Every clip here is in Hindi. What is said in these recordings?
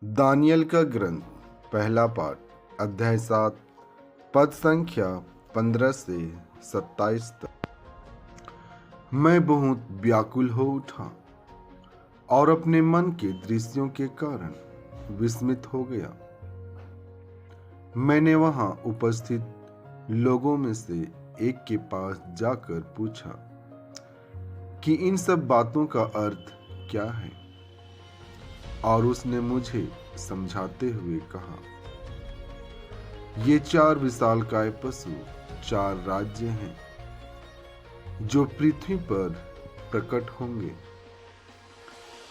दानियल का ग्रंथ पहला पाठ अध्याय 7 पद संख्या 15 से 27 तक। मैं बहुत व्याकुल हो उठा और अपने मन के दृश्यों के कारण विस्मित हो गया। मैंने वहां उपस्थित लोगों में से एक के पास जाकर पूछा कि इन सब बातों का अर्थ क्या है, और उसने मुझे समझाते हुए कहा, ये 4 विशालकाय पशु 4 राज्य हैं जो पृथ्वी पर प्रकट होंगे,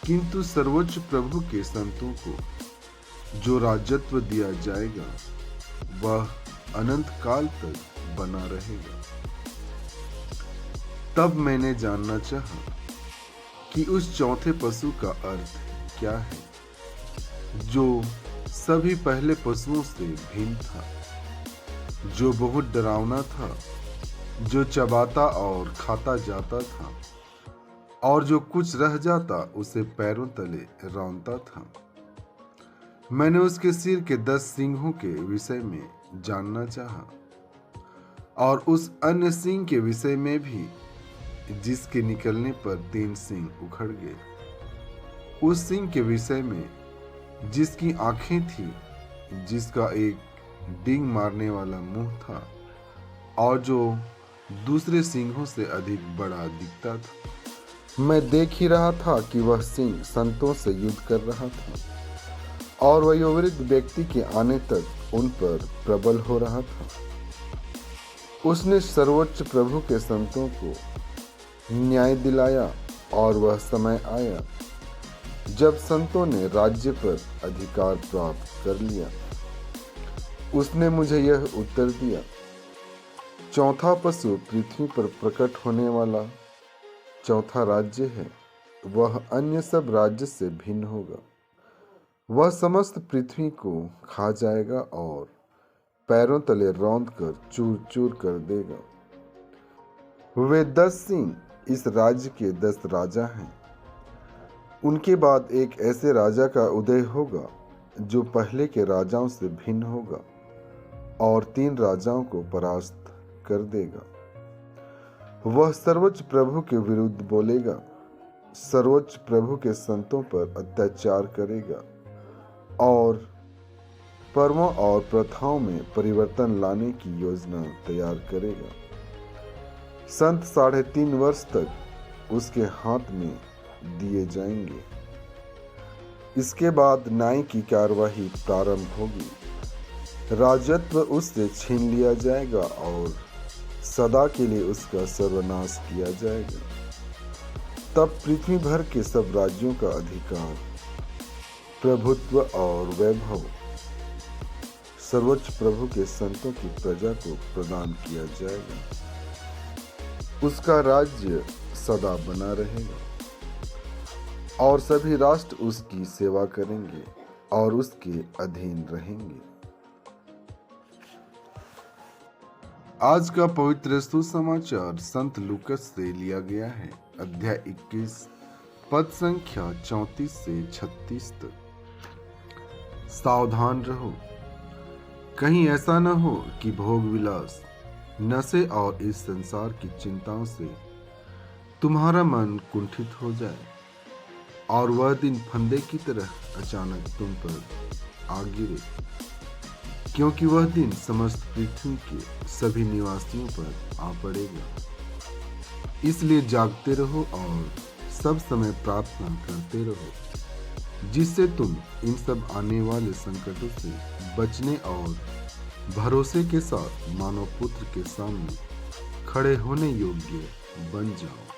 किंतु सर्वोच्च प्रभु के संतों को जो राजत्व दिया जाएगा वह अनंत काल तक बना रहेगा। तब मैंने जानना चाहा कि उस चौथे पशु का अर्थ क्या है, जो सभी पहले पशुओं से भिन्न था, जो बहुत डरावना था, जो चबाता और खाता जाता था, और जो कुछ रह जाता उसे पैरों तले रौंदता था। मैंने उसके सिर के 10 सींगों के विषय में जानना चाहा, और उस अन्य सींग के विषय में भी जिसके निकलने पर 3 सींग उखड़ गए, उस सिंह के विषय में जिसकी आंखें थी, जिसका एक डींग मारने वाला मुंह था, और जो दूसरे सिंहों से अधिक बड़ा दिखता था। मैं देख ही रहा था कि वह सिंह संतों से युद्ध कर रहा था, और वह वयोवृद्ध व्यक्ति के आने तक उन पर प्रबल हो रहा था। उसने सर्वोच्च प्रभु के संतों को न्याय दिलाया, और वह समय आया जब संतों ने राज्य पर अधिकार प्राप्त कर लिया। उसने मुझे यह उत्तर दिया, चौथा पशु पृथ्वी पर प्रकट होने वाला चौथा राज्य है। वह अन्य सब राज्य से भिन्न होगा। वह समस्त पृथ्वी को खा जाएगा और पैरों तले रौंद कर चूर चूर कर देगा। वे 10 सिंह इस राज्य के 10 राजा हैं। उनके बाद एक ऐसे राजा का उदय होगा जो पहले के राजाओं से भिन्न होगा और 3 राजाओं को परास्त कर देगा। वह सर्वोच्च प्रभु के विरुद्ध बोलेगा, सर्वोच्च प्रभु के संतों पर अत्याचार करेगा और पर्वों और प्रथाओं में परिवर्तन लाने की योजना तैयार करेगा। संत 3.5 वर्ष तक उसके हाथ में दिए जाएंगे। इसके बाद न्याय की कार्यवाही प्रारंभ होगी। राजत्व उससे छीन लिया जाएगा और सदा के लिए उसका सर्वनाश किया जाएगा। तब पृथ्वी भर के सब राज्यों का अधिकार, प्रभुत्व और वैभव सर्वोच्च प्रभु के संतों की प्रजा को प्रदान किया जाएगा। उसका राज्य सदा बना रहेगा और सभी राष्ट्र उसकी सेवा करेंगे और उसके अधीन रहेंगे। आज का पवित्र सुसमाचार संत लूकस से लिया गया है, अध्याय 21 पद संख्या 34 से 36 तक। सावधान रहो, कहीं ऐसा न हो कि भोग विलास, नशे और इस संसार की चिंताओं से तुम्हारा मन कुंठित हो जाए और वह दिन फंदे की तरह अचानक तुम पर आ गिरे, क्योंकि वह दिन समस्त पृथ्वी के सभी निवासियों पर आ पड़ेगा। इसलिए जागते रहो और सब समय प्रार्थना करते रहो, जिससे तुम इन सब आने वाले संकटों से बचने और भरोसे के साथ मानव पुत्र के सामने खड़े होने योग्य बन जाओ।